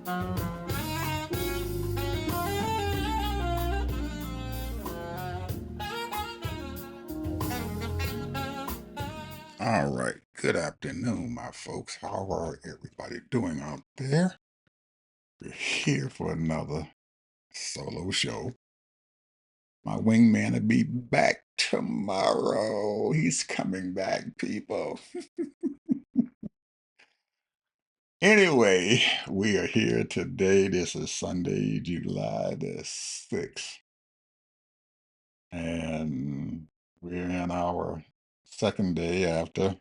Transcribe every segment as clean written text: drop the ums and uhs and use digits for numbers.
All right. Good afternoon, my folks. How are everybody doing out there? We're here for another solo show. My wingman will be back tomorrow. He's coming back, people. Anyway, we are here today. This is Sunday, July the 6th. And we're in our second day after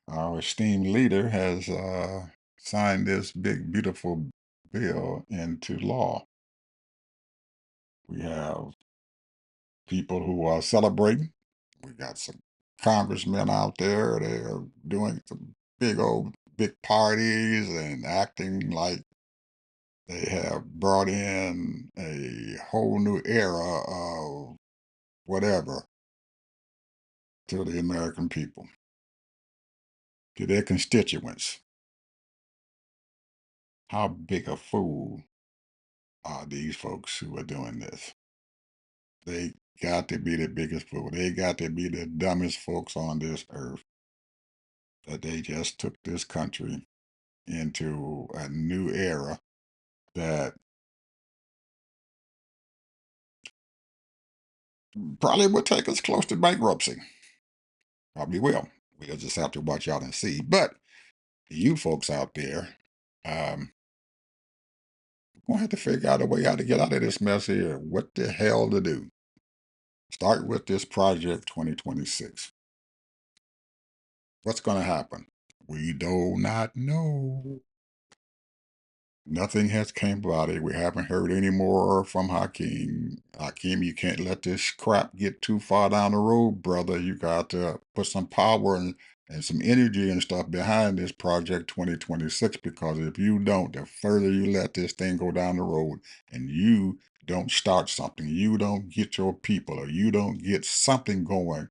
our esteemed leader has signed this big, beautiful bill into law. We have people who are celebrating. We got some congressmen out there. They are doing some big parties and acting like they have brought in a whole new era of whatever to the American people, to their constituents. How big a fool are these folks who are doing this? They got to be the biggest fool. They got to be the dumbest folks on this earth, that they just took this country into a new era that probably would take us close to bankruptcy. Probably will. We'll just have to watch out and see. But you folks out there, we're going to have to figure out a way how to get out of this mess here. What the hell to do? Start with this Project 2026. What's going to happen? We do not know. Nothing has came about it. We haven't heard any more from Hakeem. Hakeem, you can't let this crap get too far down the road, brother. You got to put some power and some energy and stuff behind this Project 2026, because if you don't, the further you let this thing go down the road and you don't start something, you don't get your people, or you don't get something going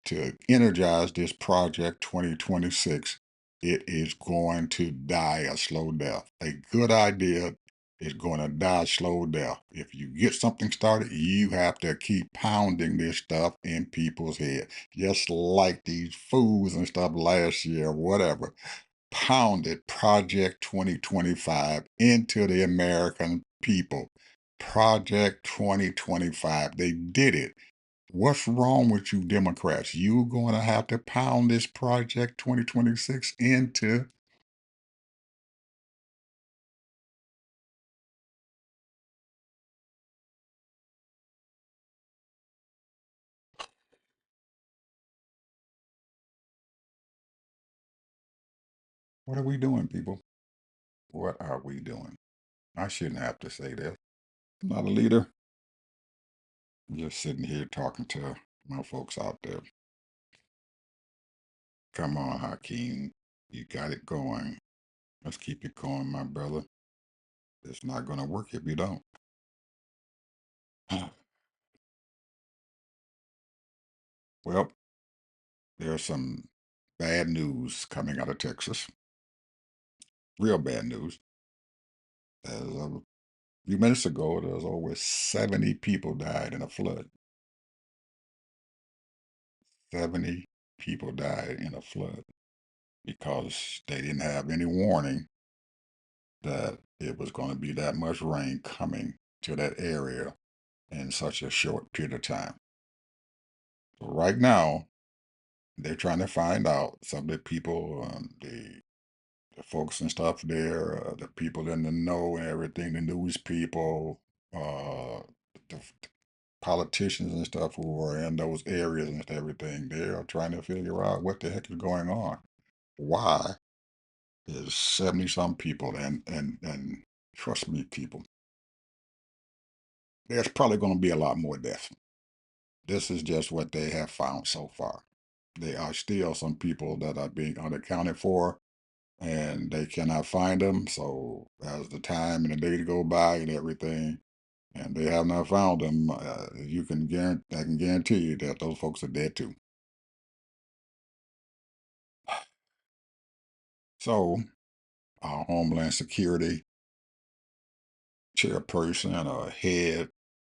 to energize this Project 2026, it is going to die a slow death. A good idea is going to die a slow death. If you get something started, you have to keep pounding this stuff in people's head. Just like these fools and stuff last year, whatever, pounded Project 2025 into the American people. Project 2025. They did it. What's wrong with you Democrats? You're going to have to pound this Project 2026 into. What are we doing, people? What are we doing? I shouldn't have to say this. I'm not a leader. I'm just sitting here talking to my folks out there. Come on, Hakeem. You got it going. Let's keep it going, my brother. It's not going to work if you don't. Well, there's some bad news coming out of Texas. Real bad news. As a few minutes ago, there was over 70 people died in a flood. 70 people died in a flood because they didn't have any warning that it was going to be that much rain coming to that area in such a short period of time. So right now, they're trying to find out some of the people, the folks and stuff there, the people in the know and everything, the news people, the politicians and stuff who are in those areas and everything. They are trying to figure out what the heck is going on. Why is 70 some people, and trust me, people, there's probably going to be a lot more deaths. This is just what they have found so far. There are still some people that are being unaccounted for, and they cannot find them. So as the time and the day to go by and everything, and they have not found them, you can guarantee, I can guarantee you that those folks are dead too. So our Homeland Security chairperson or head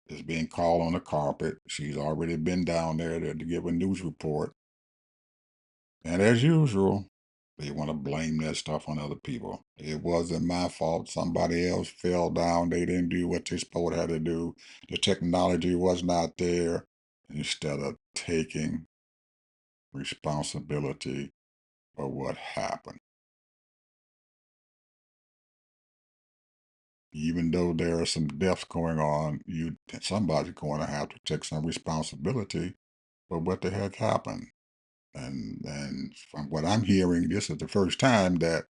is being called on the carpet. She's already been down there to give a news report. And as usual, they want to blame that stuff on other people. It wasn't my fault. Somebody else fell down. They didn't do what they supposed to have to do. The technology was not there. Instead of taking responsibility for what happened. Even though there are some deaths going on, somebody's going to have to take some responsibility for what the heck happened. And from what I'm hearing, this is the first time that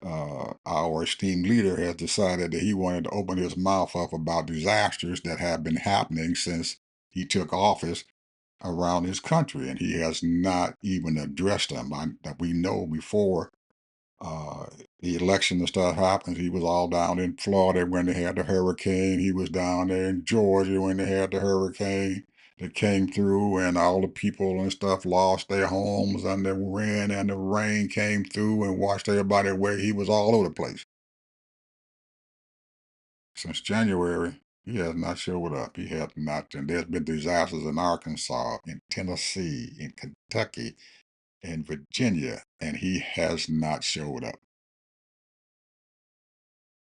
our esteemed leader has decided that he wanted to open his mouth up about disasters that have been happening since he took office around his country, and he has not even addressed them. That we know before uh, the election and stuff happened, he was all down in Florida when they had the hurricane. He was down there in Georgia when they had the hurricane that came through, and all the people and stuff lost their homes, and the wind and the rain came through and washed everybody away. He was all over the place. Since January, he has not showed up. He has not. And there's been disasters in Arkansas, in Tennessee, in Kentucky, in Virginia, and he has not showed up.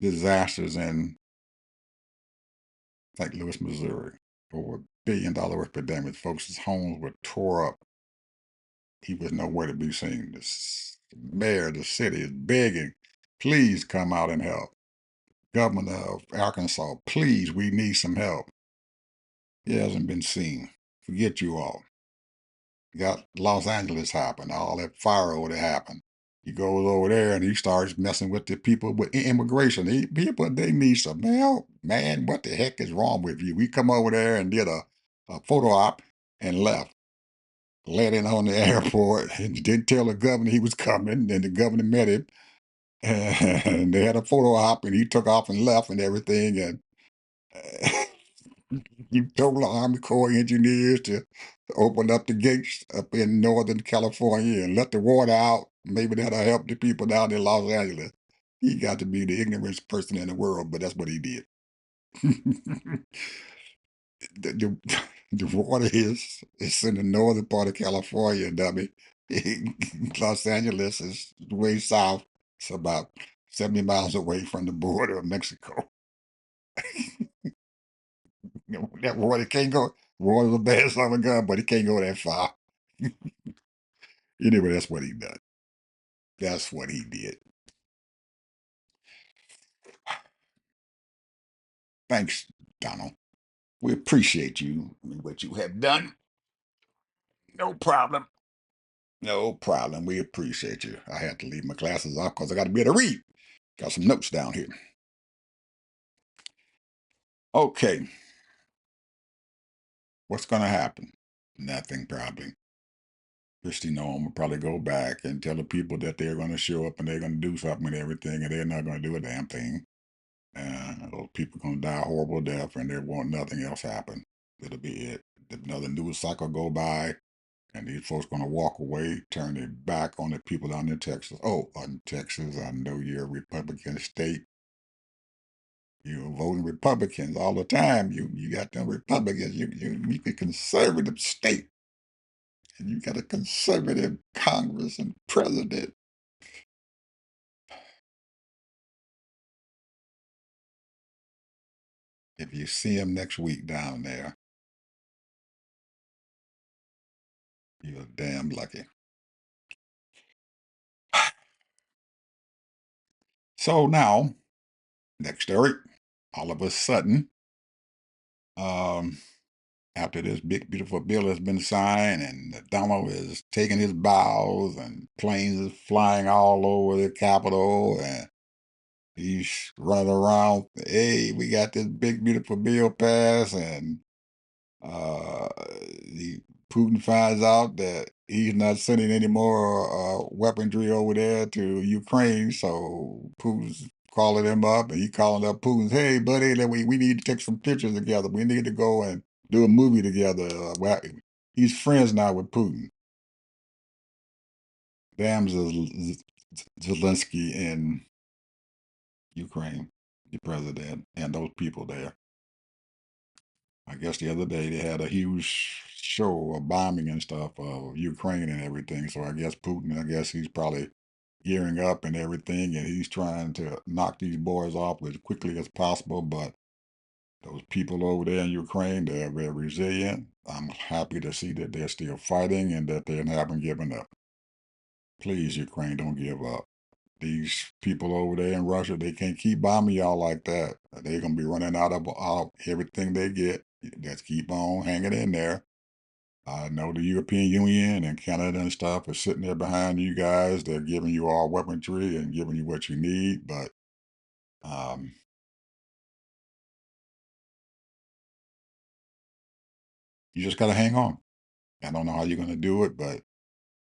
Disasters in St. Louis, Missouri, over $1 billion worth of damage. Folks' homes were tore up. He was nowhere to be seen. Mayor of the city is begging, please come out and help. Governor of Arkansas, please, we need some help. He hasn't been seen. Forget you all. Got Los Angeles happened, all that fire over there happened. He goes over there and he starts messing with the people with immigration. People, they need some help. Man, what the heck is wrong with you? We come over there and did a photo op and left. Landed on the airport and didn't tell the governor he was coming. And the governor met him and they had a photo op and he took off and left and everything. And he told the Army Corps engineers to open up the gates up in Northern California and let the water out. Maybe that'll help the people down in Los Angeles. He got to be the ignorantest person in the world, but that's what he did. the, the water is in the northern part of California, dummy. Los Angeles is way south. It's about 70 miles away from the border of Mexico. That water can't go. Water's a bad son of a gun, but he can't go that far. Anyway, that's what he done. That's what he did. Thanks, Donald. We appreciate you and what you have done. No problem. No problem. We appreciate you. I had to leave my glasses off because I got to be able to read. Got some notes down here. Okay. What's going to happen? Nothing, probably. Christy Nome will probably go back and tell the people that they're going to show up and they're going to do something and everything, and they're not going to do a damn thing. Those people are going to die a horrible death, and there won't nothing else happen. It'll be it. Another news cycle go by, and these folks going to walk away, turn their back on the people down in Texas. Oh, in Texas, I know you're a Republican state. You're voting Republicans all the time. You got them Republicans. You a conservative state, and you got a conservative Congress and president. If you see him next week down there, you're damn lucky. So now, next story. All of a sudden, um, after this big, beautiful bill has been signed and Donald is taking his bows and planes is flying all over the Capitol and he's running around, hey, we got this big, beautiful bill passed, and uh, he, Putin finds out that he's not sending any more weaponry over there to Ukraine, so Putin's calling him up, and he calling up Putin, hey, buddy, we need to take some pictures together. We need to go and do a movie together. He's friends now with Putin. Damn Zelensky and Ukraine, the president, and those people there. I guess the other day they had a huge show of bombing and stuff of Ukraine and everything. So I guess Putin, I guess he's probably gearing up and everything, and he's trying to knock these boys off as quickly as possible. But those people over there in Ukraine, they're very resilient. I'm happy to see that they're still fighting and that they haven't given up. Please, Ukraine, don't give up. These people over there in Russia, they can't keep bombing y'all like that. They're gonna be running out of everything they get. Just keep on hanging in there. I know the European Union and Canada and stuff are sitting there behind you guys. They're giving you all weaponry and giving you what you need, but um, you just gotta hang on. I don't know how you're gonna do it, but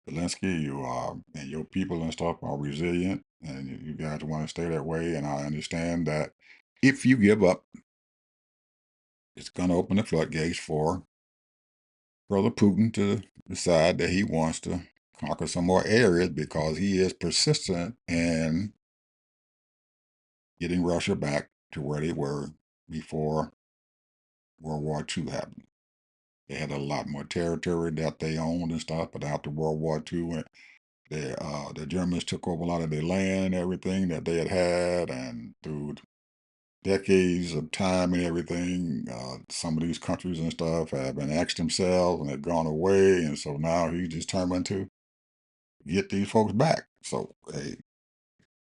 Zelensky, you and your people and stuff are resilient, and you guys want to stay that way. And I understand that if you give up, it's going to open the floodgates for Brother Putin to decide that he wants to conquer some more areas because he is persistent in getting Russia back to where they were before World War II happened. They had a lot more territory that they owned and stuff, but after World War II, the Germans took over a lot of their land and everything that they had, and through decades of time and everything, some of these countries and stuff have annexed themselves and have gone away, and so now he's determined to get these folks back. So hey,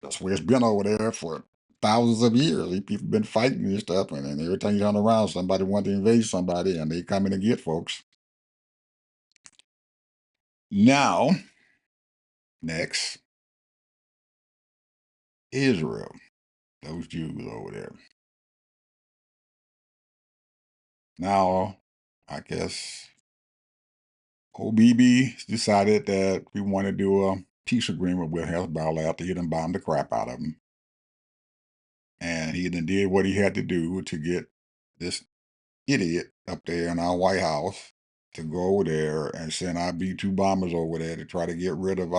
that's where it's been over there for thousands of years. These people been fighting and stuff, and then every time you turn around, somebody want to invade somebody, and they come in and get folks. Now, next, Israel. Those Jews over there. Now, I guess OBB decided that we want to do a peace agreement with Hezbollah after he done bombed the crap out of him. And he done did what he had to do to get this idiot up there in our White House to go over there and send our B-2 bombers over there to try to get rid of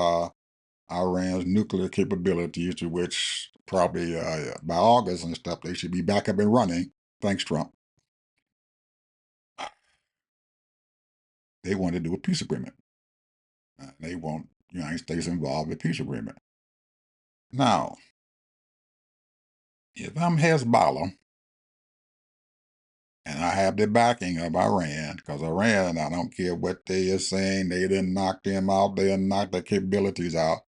Iran's nuclear capabilities, to which probably by August and stuff, they should be back up and running. Thanks, Trump. They want to do a peace agreement. They want the United States involved in a peace agreement. Now, if I'm Hezbollah and I have the backing of Iran, because Iran, I don't care what they are saying, they didn't knock them out, they didn't knock their capabilities out.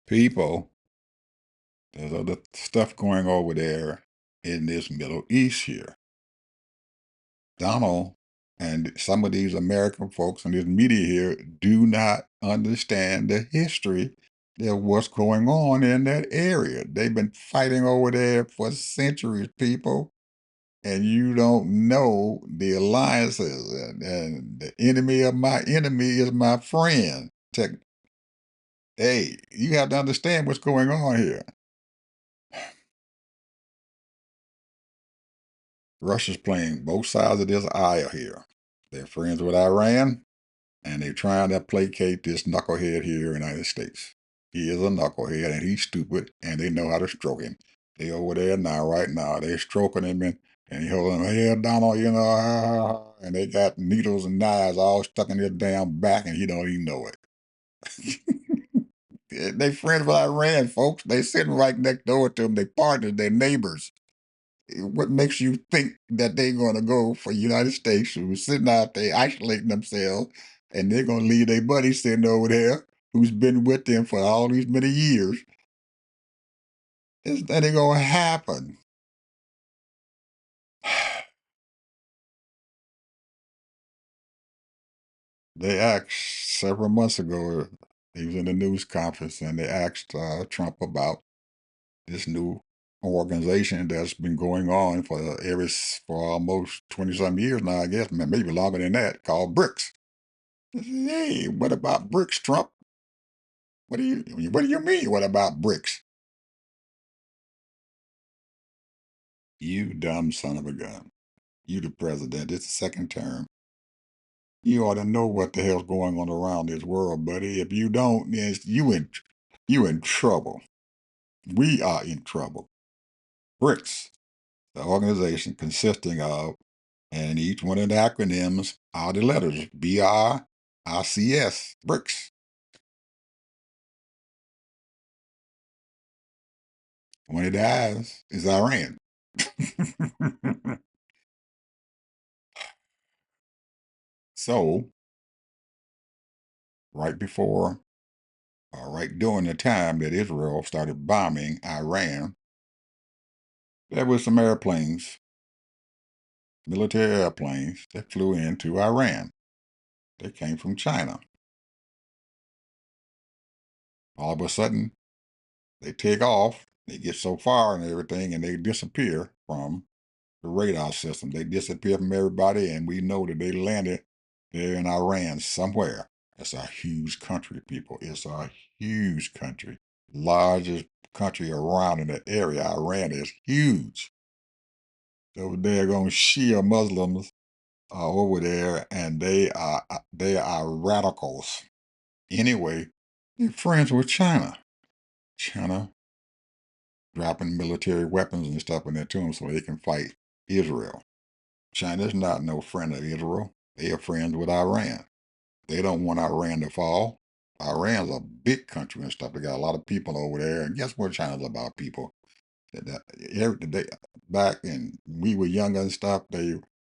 People, there's other stuff going over there in this Middle East here. Donald and some of these American folks and this media here do not understand the history of what's going on in that area. They've been fighting over there for centuries, people, and you don't know the alliances. And the enemy of my enemy is my friend. Hey, you have to understand what's going on here. Russia's playing both sides of this aisle here. They're friends with Iran, and they're trying to placate this knucklehead here in the United States. He is a knucklehead, and he's stupid, and they know how to stroke him. They over there now, right now, they're stroking him, and he holding him, hey, Donald, you know, and they got needles and knives all stuck in his damn back, and he don't even know it. They friends with Iran, folks. They sitting right next door to them. They partners, they're neighbors. What makes you think that they're going to go for United States, who's sitting out there isolating themselves, and they're going to leave their buddy sitting over there who's been with them for all these many years? That ain't going to happen. They asked several months ago, he was in the news conference, and they asked Trump about this new organization that's been going on for almost 20 some years now, I guess, maybe longer than that, called BRICS. Hey, what about BRICS, Trump? What do you mean? What about BRICS? You dumb son of a gun. You the president. It's the second term. You ought to know what the hell's going on around this world, buddy. If you don't, yes, you in trouble. We are in trouble. BRICS, the organization consisting of, and each one of the acronyms are the letters BRICS, BRICS. One of the eyes is Iran. So, right before, or right during the time that Israel started bombing Iran, there were some airplanes, military airplanes, that flew into Iran. They came from China. All of a sudden, they take off, they get so far and everything, and they disappear from the radar system. They disappear from everybody, and we know that they landed there in Iran somewhere. It's a huge country, people. It's a huge country. Largest country around in the area. Iran is huge. Those daggone Shia Muslims are over there, and they are radicals. Anyway, they're friends with China. China dropping military weapons and stuff in there to them so they can fight Israel. China's not no friend of Israel. They are friends with Iran. They don't want Iran to fall. Iran's a big country and stuff. They got a lot of people over there. And guess what China's about, people? Back in we were younger and stuff, they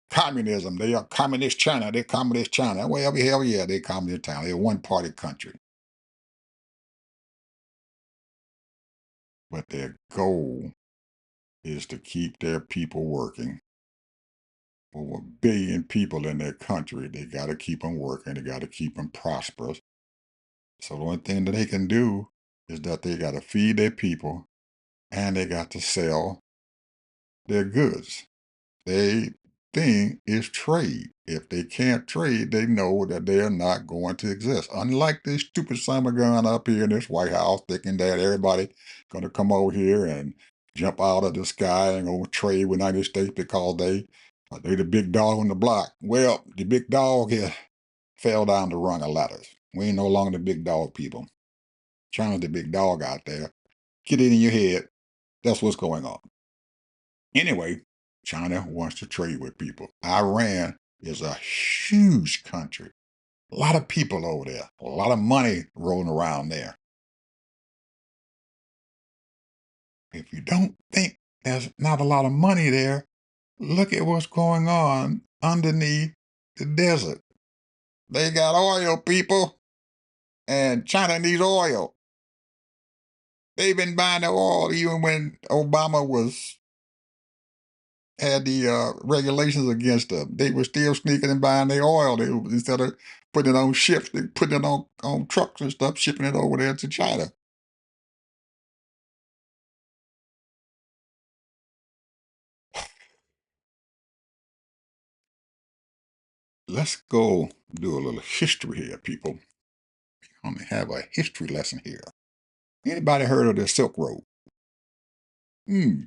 communism. They are communist China. They're communist China. Well, hell yeah, they communist China. They're one party country. But their goal is to keep their people working. Over 1 billion people in their country. They got to keep them working. They got to keep them prosperous. So the only thing that they can do is that they got to feed their people and they got to sell their goods. They thing is trade. If they can't trade, they know that they are not going to exist. Unlike this stupid son of a gun up here in this White House, thinking that everybody going to come over here and jump out of the sky and go trade with the United States because they the big dog on the block. Well, the big dog here fell down the rung of ladders. We ain't no longer the big dog, people. China's the big dog out there. Get it in your head. That's what's going on. Anyway, China wants to trade with people. Iran is a huge country. A lot of people over there. A lot of money rolling around there. If you don't think there's not a lot of money there, look at what's going on underneath the desert. They got oil, people, and China needs oil. They've been buying the oil even when Obama was had the regulations against them. They were still sneaking and buying their oil. Instead of putting it on ships, they putting it on trucks and stuff, shipping it over there to China. Let's go do a little history here, people. I'm gonna have a history lesson here. Anybody heard of the Silk Road? Hmm,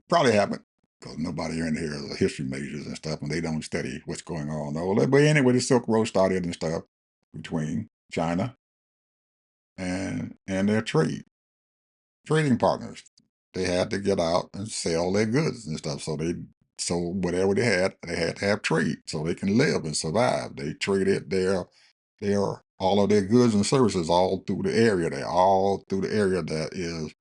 probably haven't, because nobody in here is a history majors and stuff, and they don't study what's going on. But anyway, the Silk Road started and stuff between China and their trading partners. They had to get out and sell their goods and stuff. So they sold whatever they had to have trade so they can live and survive. They traded their all of their goods and services all through the area there, all through the area that is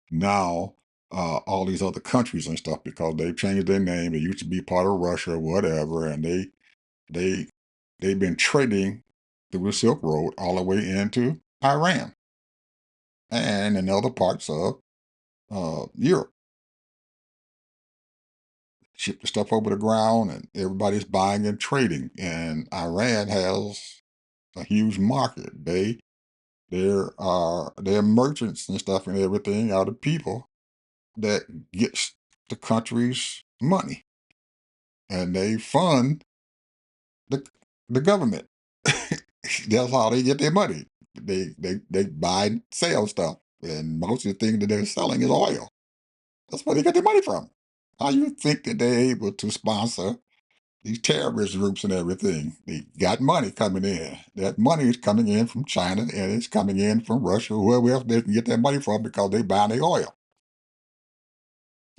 now all these other countries and stuff because they changed their name. It used to be part of Russia or whatever, and they they've been trading through the Silk Road all the way into Iran and in other parts of Europe. Ship the stuff over the ground, and everybody's buying and trading. And Iran has a huge market. They're merchants and stuff and everything are the people that gets the country's money, and they fund the the government. That's how they get their money. They buy and sell stuff, and most of the thing that they're selling is oil. That's where they get their money from. How you think that they're able to sponsor These terrorist groups and everything. They got money coming in. That money is coming in from China and it's coming in from Russia, whoever else they can get that money from because they buy their oil.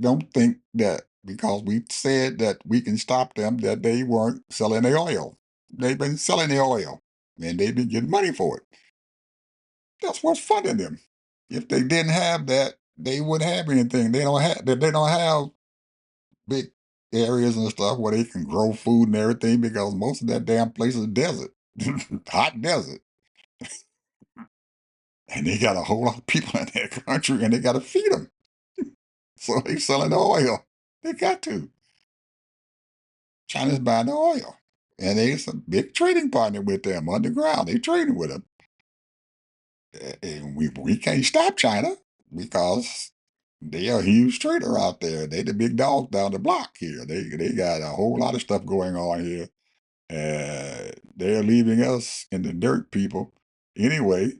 Don't think that because we said that we can stop them, that they weren't selling their oil. They've been selling their oil and they've been getting money for it. That's what's funding them. If they didn't have that, they wouldn't have anything. They don't have big areas and stuff where they can grow food and everything because most of that damn place is desert, hot desert. And they got a whole lot of people in that country and they got to feed them. So they selling the oil. They got to. China's buying the oil. And there's a big trading partner with them underground. They trading with them. And we can't stop China because they are a huge trader out there. They the big dogs down the block here. They got a whole lot of stuff going on here. They're leaving us in the dirt, people. Anyway,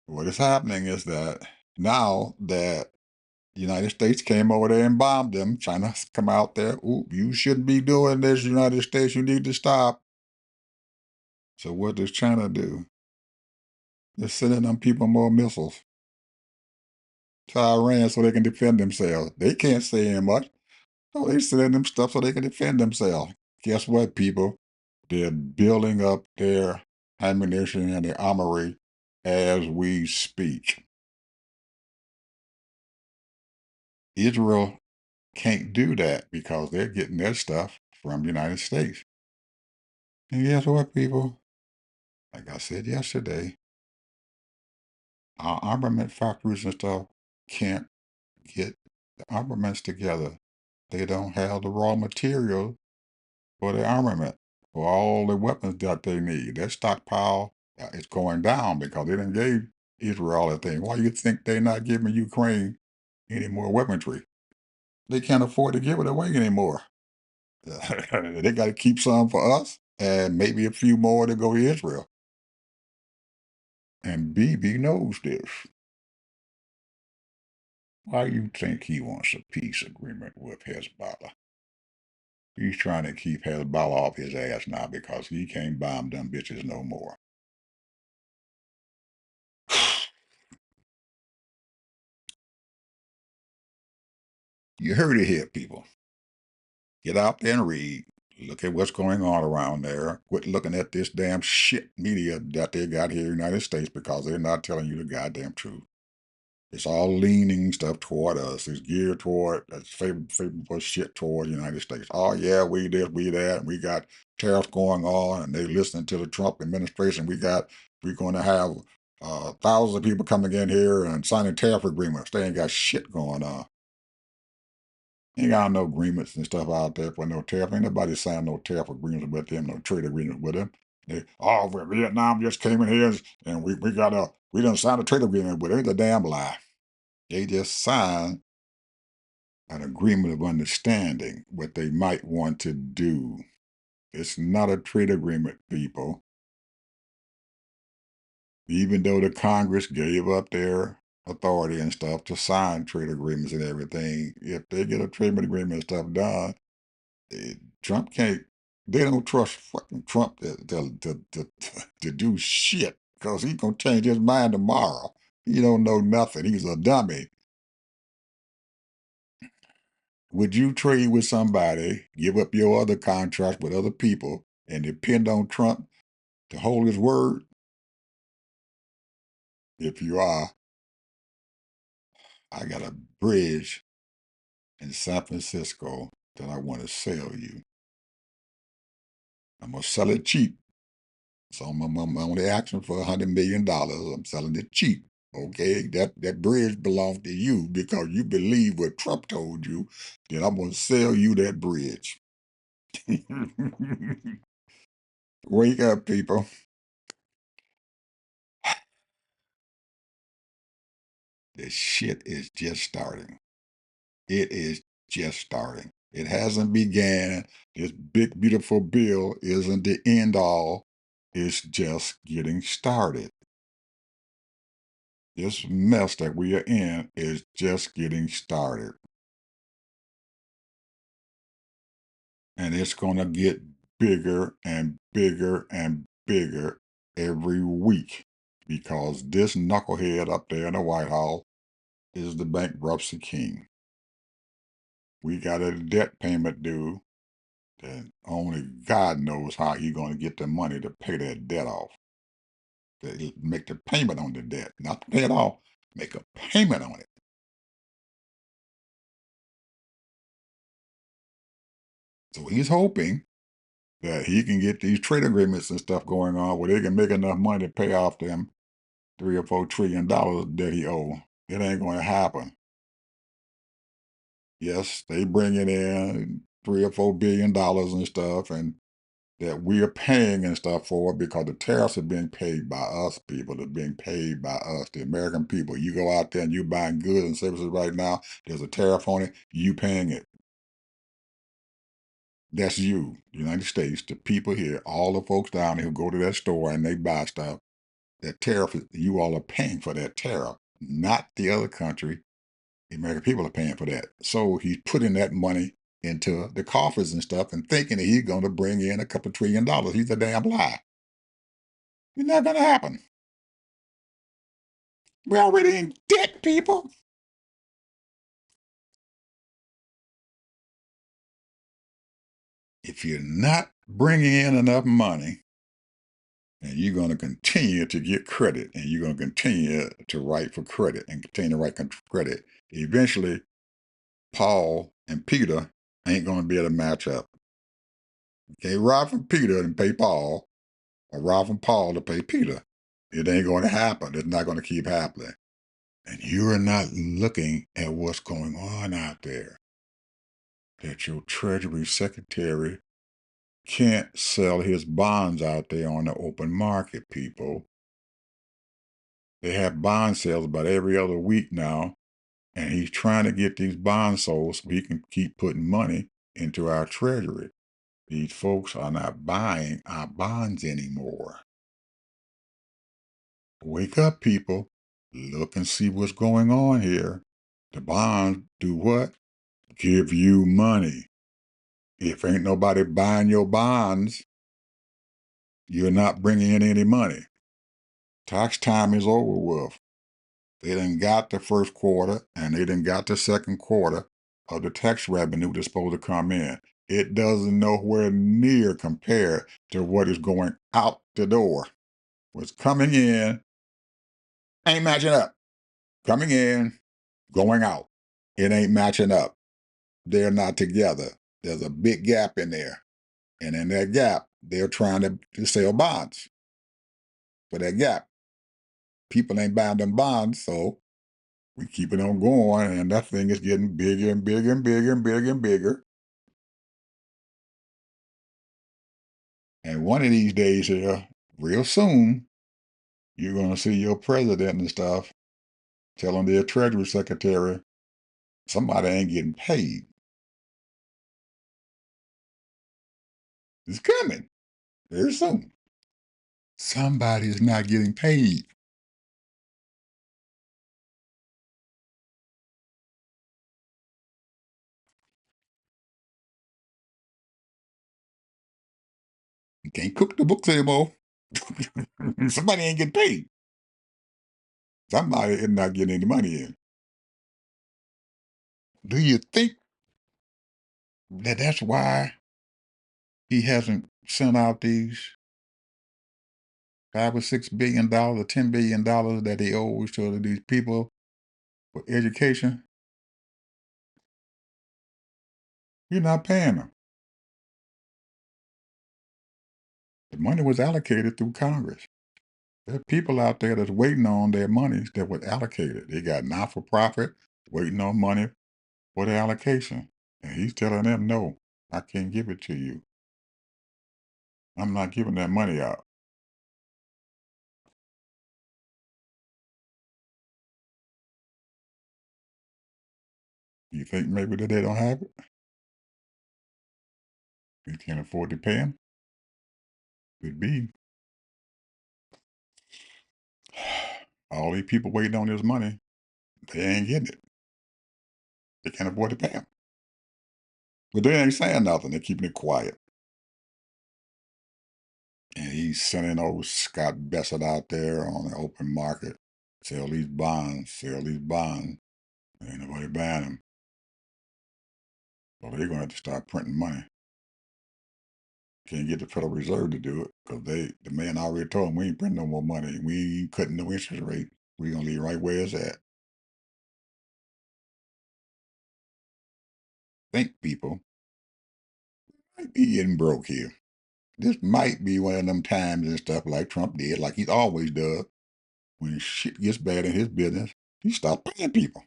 what is happening is that now that the United States came over there and bombed them, China's come out there. Ooh, you shouldn't be doing this, United States. You need to stop. So what does China do? They're sending them people more missiles to Iran so they can defend themselves. They can't say much. So they're sending them stuff so they can defend themselves. Guess what, people? They're building up their ammunition and their armory as we speak. Israel can't do that because they're getting their stuff from the United States. And guess what, people? Like I said yesterday, our armament factories and stuff can't get the armaments together. They don't have the raw material for the armament, for all the weapons that they need. Their stockpile is going down because they didn't gave Israel all that thing. Why do you think they're not giving Ukraine any more weaponry? They can't afford to give it away anymore. They got to keep some for us and maybe a few more to go to Israel. And Bibi knows this. Why you think he wants a peace agreement with Hezbollah? He's trying to keep Hezbollah off his ass now because he can't bomb them bitches no more. You heard it here, people. Get out there and read. Look at what's going on around there. Quit looking at this damn shit media that they got here in the United States because they're not telling you the goddamn truth. It's all leaning stuff toward us. It's geared toward that's favorable shit toward the United States. Oh yeah, we this, we that, we got tariffs going on, and they listening to the Trump administration. We're going to have thousands of people coming in here and signing tariff agreements. They ain't got shit going on. Ain't got no agreements and stuff out there for no tariff. Ain't nobody signed no tariff agreements with them, no trade agreement with them. Well, Vietnam just came in here and we done signed a trade agreement with it. It's a damn lie. They just signed an agreement of understanding what they might want to do. It's not a trade agreement, people. Even though the Congress gave up their authority and stuff to sign trade agreements and everything, if they get a trade agreement and stuff done, eh, Trump can't. They don't trust fucking Trump to do shit because he's gonna change his mind tomorrow. He don't know nothing. He's a dummy. Would you trade with somebody, give up your other contracts with other people, and depend on Trump to hold his word? If you are, I got a bridge in San Francisco that I want to sell you. I'm gonna sell it cheap. So I'm only asking for $100 million. I'm selling it cheap. Okay, that bridge belongs to you because you believe what Trump told you. Then I'm gonna sell you that bridge. Wake up, people. This shit is just starting. It is just starting. It hasn't began. This big, beautiful bill isn't the end all. It's just getting started. This mess that we are in is just getting started. and it's going to get bigger and bigger and bigger every week because this knucklehead up there in the White House is the bankruptcy king. We got a debt payment due that only God knows how he's going to get the money to pay that debt off. To make the payment on the debt, not to pay it off, make a payment on it. So he's hoping that he can get these trade agreements and stuff going on where they can make enough money to pay off them $3 or $4 trillion that he owe. It ain't going to happen. Yes, they bringing in $3 or $4 billion and stuff, and that we are paying and stuff for it because the tariffs are being paid by us people. They're being paid by us, the American people. You go out there and you buying goods and services right now, there's a tariff on it, you paying it. That's you, the United States, the people here, all the folks down there who go to that store and they buy stuff. That tariff, you all are paying for that tariff, not the other country. The American people are paying for that. So he's putting that money into the coffers and stuff and thinking that he's going to bring in a couple $1 trillion. He's a damn lie. It's not going to happen. We're already in debt, people. If you're not bringing in enough money, and you're going to continue to get credit, and you're going to continue to write for credit and continue to write credit, eventually Paul and Peter ain't going to be able to match up. You can't rob from Peter and pay Paul, or rob from Paul to pay Peter. It ain't going to happen. It's not going to keep happening. And you're not looking at what's going on out there. That your Treasury Secretary can't sell his bonds out there on the open market, people. They have bond sales about every other week now, and he's trying to get these bonds sold so he can keep putting money into our Treasury. These folks are not buying our bonds anymore. Wake up, people. Look and see what's going on here. The bonds do what? Give you money. If ain't nobody buying your bonds, you're not bringing in any money. Tax time is over with. They done got the first quarter and they done got the second quarter of the tax revenue that's supposed to come in. It doesn't nowhere near compare to what is going out the door. What's coming in ain't matching up. Coming in, going out. It ain't matching up. They're not together. There's a big gap in there. And in that gap, they're trying to sell bonds for that gap. People ain't buying them bonds, so we keep it on going, and that thing is getting bigger and bigger and bigger and bigger and bigger. And one of these days here, real soon, you're going to see your president and stuff telling their treasury secretary somebody ain't getting paid. It's coming very soon. Somebody's not getting paid. You can't cook the books anymore. Somebody ain't getting paid. Somebody is not getting any money in. Do you think that that's why he hasn't sent out these $5 or $6 billion or $10 billion that he owes to these people for education? You're not paying them. The money was allocated through Congress. There are people out there that's waiting on their monies that was allocated. They got not for profit waiting on money for the allocation. And he's telling them, no, I can't give it to you. I'm not giving that money out. You think maybe that they don't have it? You can't afford to pay them? Could be. All these people waiting on this money, they ain't getting it. They can't afford to pay them. But they ain't saying nothing. They're keeping it quiet. And he's sending old Scott Bessett out there on the open market, sell these bonds, sell these bonds. Ain't nobody buying them. So they're going to have to start printing money. Can't get the Federal Reserve to do it because the man already told them we ain't printing no more money. We ain't cutting no interest rate. We're going to leave right where it's at. Think, people, might be getting broke here. This might be one of them times and stuff like Trump did, like he always does. When shit gets bad in his business, he stops paying people.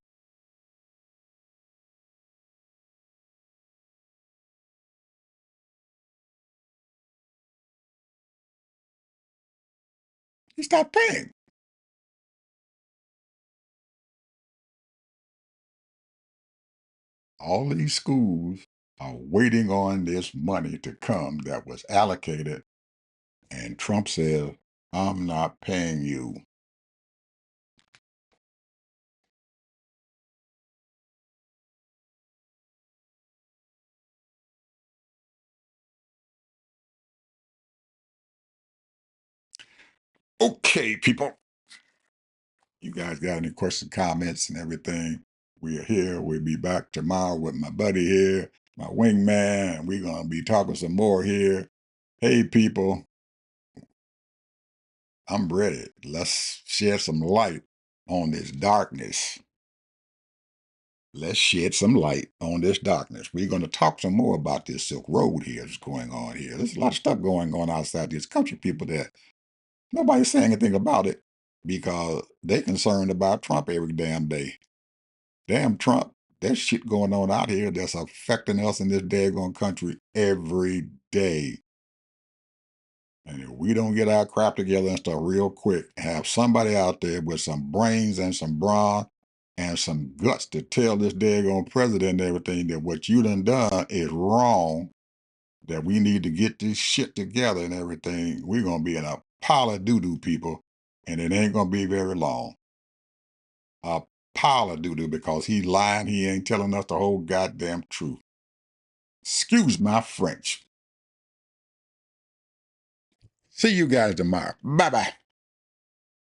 He stopped paying. All these schools are waiting on this money to come that was allocated, and Trump says, I'm not paying you. Okay, people. You guys got any questions, comments, and everything? We are here. We'll be back tomorrow with my buddy here, my wingman, and we're going to be talking some more here. Hey, people, I'm ready. Let's shed some light on this darkness. Let's shed some light on this darkness. We're going to talk some more about this Silk Road here that's going on here. There's a lot of stuff going on outside this country, people, that nobody's saying anything about it because they're concerned about Trump every damn day. Damn Trump, there's shit going on out here that's affecting us in this daggone country every day. And if we don't get our crap together and stuff real quick, have somebody out there with some brains and some brawn and some guts to tell this daggone president and everything that what you done is wrong, that we need to get this shit together and everything, we're going to be in a pile of doo-doo, people, and it ain't going to be very long. A pile of doo-doo because he lying, he ain't telling us the whole goddamn truth. Excuse my French. See you guys tomorrow. Bye-bye.